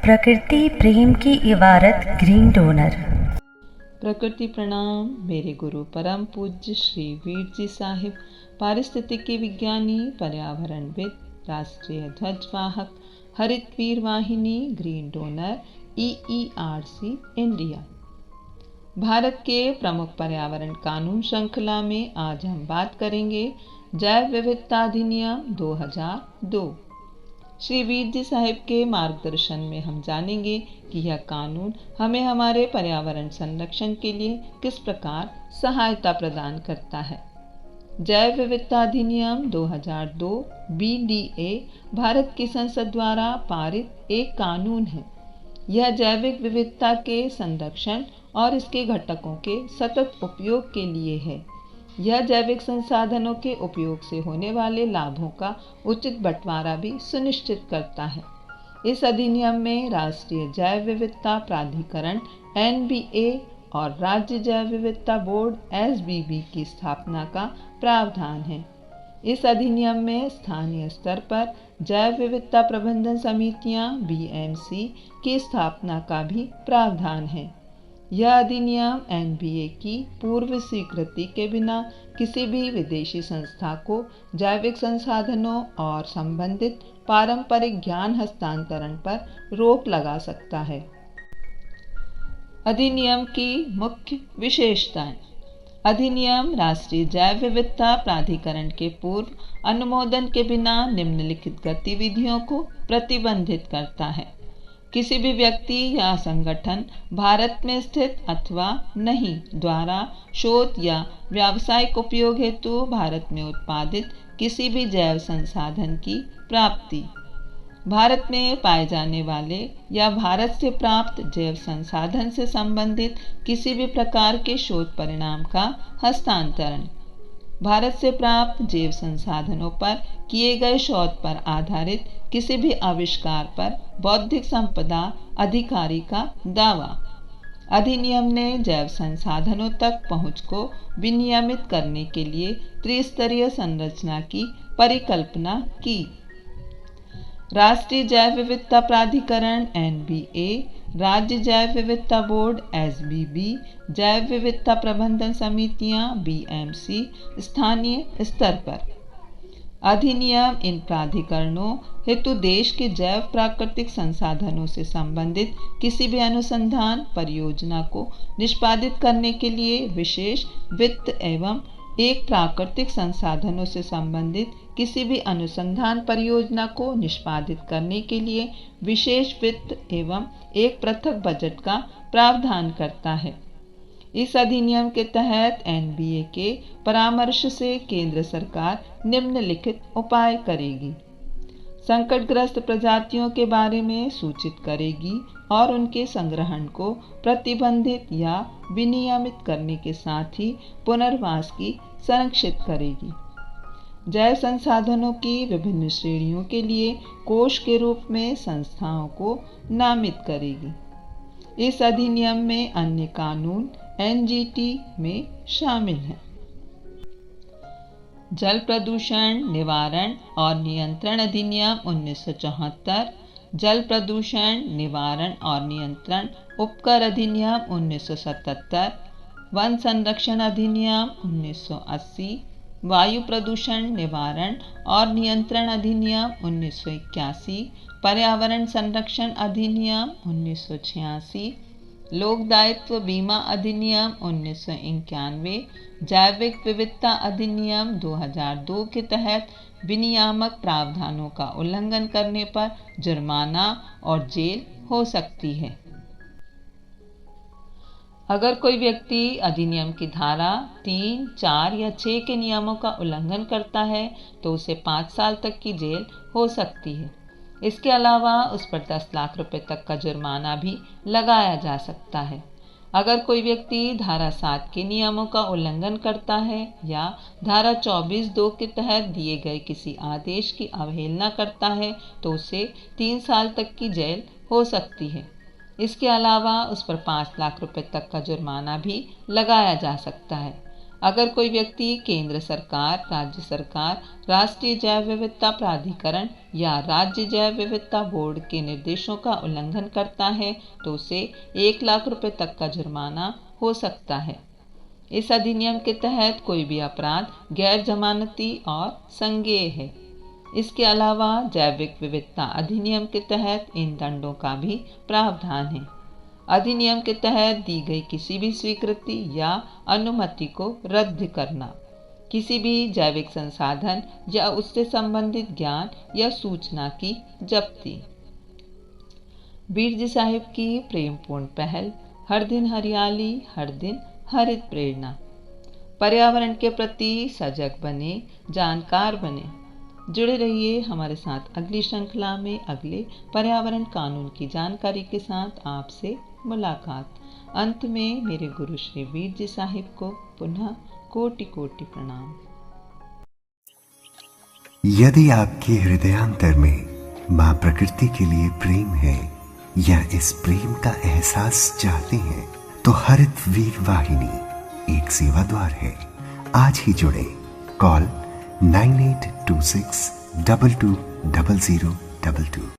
प्रकृति प्रेम की इबारत ग्रीन डोनर। प्रकृति प्रणाम। मेरे गुरु परम पूज्य श्री वीर जी साहिब, पारिस्थितिकी विज्ञानी, पर्यावरणविद, राष्ट्रीय ध्वजवाहक, हरित वीर वाहिनी, green donor, EERC India. Bharat के प्रमुख पर्यावरण कानून श्रृंखला में आज हम बात करेंगे जैव विविधता अधिनियम 2002। श्री वीर जी साहिब के मार्गदर्शन में हम जानेंगे कि यह कानून हमें हमारे पर्यावरण संरक्षण के लिए किस प्रकार सहायता प्रदान करता है। जैव विविधता अधिनियम 2002 BDA भारत की संसद द्वारा पारित एक कानून है। यह जैविक विविधता के संरक्षण और इसके घटकों के सतत उपयोग के लिए है। यह जैविक संसाधनों के उपयोग से होने वाले लाभों का उचित बंटवारा भी सुनिश्चित करता है। इस अधिनियम में राष्ट्रीय जैव विविधता प्राधिकरण NBA और राज्य जैव विविधता बोर्ड SBB की स्थापना का प्रावधान है। इस अधिनियम में स्थानीय स्तर पर जैव विविधता प्रबंधन समितियां BMC की स्थापना का भी प्रावधान है। यह अधिनियम NBA की पूर्व स्वीकृति के बिना किसी भी विदेशी संस्था को जैविक संसाधनों और संबंधित पारंपरिक ज्ञान हस्तांतरण पर रोक लगा सकता है। अधिनियम की मुख्य विशेषताएं। अधिनियम राष्ट्रीय जैव विविधता प्राधिकरण के पूर्व अनुमोदन के बिना निम्नलिखित गतिविधियों को प्रतिबंधित करता है। किसी भी व्यक्ति या संगठन भारत में स्थित अथवा नहीं द्वारा शोध या व्यावसायिक उपयोग हेतु भारत में उत्पादित किसी भी जैव संसाधन की प्राप्ति, भारत में पाए जाने वाले या भारत से प्राप्त जैव संसाधन से संबंधित किसी भी प्रकार के शोध परिणाम का हस्तांतरण, भारत से प्राप्त जैव संसाधनों पर किए गए शोध पर आधारित किसी भी आविष्कार पर बौद्धिक संपदा अधिकारी का दावा। अधिनियम ने जैव संसाधनों तक पहुंच को विनियमित करने के लिए त्रिस्तरीय संरचना की परिकल्पना की। राष्ट्रीय जैव विविधता प्राधिकरण NBA, राज्य जैव विविधता बोर्ड SBB, जैव विविधता प्रबंधन समितियां BMC स्थानीय स्तर पर। अधिनियम इन प्राधिकरणों हेतु देश के जैव प्राकृतिक संसाधनों से संबंधित किसी भी अनुसंधान परियोजना को निष्पादित करने के लिए विशेष वित्त एवं एक प्राकृतिक संसाधनों से संबंधित किसी भी अनुसंधान परियोजना को निष्पादित करने के लिए विशेष वित्त एवं एक पृथक बजट का प्रावधान करता है। इस अधिनियम के तहत NBA के परामर्श से केंद्र सरकार निम्नलिखित उपाय करेगी। संकटग्रस्त प्रजातियों के बारे में सूचित करेगी और उनके संग्रहण को प्रतिबंधित या विनियमित करने के साथ ही पुनर्वास की संरक्षित करेगी। जैव संसाधनों की विभिन्न श्रेणियों के लिए कोष के रूप में संस्थाओं को नामित करेगी। इस अधिनियम में अन्य कानून NGT में शामिल हैं। जल प्रदूषण निवारण और नियंत्रण अधिनियम 1974, जल प्रदूषण निवारण और नियंत्रण उपकर अधिनियम 1977, वन संरक्षण अधिनियम 1980, वायु प्रदूषण निवारण और नियंत्रण अधिनियम 1981, पर्यावरण संरक्षण अधिनियम 1986, लोक दायित्व बीमा अधिनियम 1991, जैविक विविधता अधिनियम 2002 के तहत विनियामक प्रावधानों का उल्लंघन करने पर जुर्माना और जेल हो सकती है। अगर कोई व्यक्ति अधिनियम की धारा 3, 4 या 6 के नियमों का उल्लंघन करता है तो उसे 5 साल तक की जेल हो सकती है। इसके अलावा उस पर 10 लाख रुपए तक का जुर्माना भी लगाया जा सकता है। अगर कोई व्यक्ति धारा 7 के नियमों का उल्लंघन करता है या धारा 24(2) के तहत दिए गए किसी आदेश की अवहेलना करता है तो उसे 3 साल तक की जेल हो सकती है। इसके अलावा उस पर 5 लाख रुपए तक का जुर्माना भी लगाया जा सकता है। अगर कोई व्यक्ति केंद्र सरकार, राज्य सरकार, राष्ट्रीय जैव विविधता प्राधिकरण या राज्य जैव विविधता बोर्ड के निर्देशों का उल्लंघन करता है तो उसे 1 लाख रुपए तक का जुर्माना हो सकता है। इस अधिनियम के तहत कोई भी अपराध गैर जमानती और संज्ञेय है। इसके अलावा जैविक विविधता अधिनियम के तहत इन दंडों का भी प्रावधान है। अधिनियम के तहत दी गई किसी भी स्वीकृति या अनुमति को रद्द करना, किसी भी जैविक संसाधन या उससे संबंधित ज्ञान या सूचना की जब्ती। बीरजी साहिब की प्रेमपूर्ण पहल, हर दिन हरियाली, हर दिन हरित प्रेरणा। पर्यावरण के प्रति सजग बने, जानकार बने। जुड़े रहिए हमारे साथ अगली श्रृंखला में अगले पर्यावरण कानून की जानकारी के साथ आपसे मुलाकात। अंत में मेरे गुरु श्री बीरजी साहिब को पुनः कोटि कोटि प्रणाम। यदि आपके हृदयांतर में मां प्रकृति के लिए प्रेम है या इस प्रेम का एहसास चाहते हैं तो हरित वीर वाहिनी एक सेवा द्वार है। आज ही जुड़े। कॉल 9826 220022।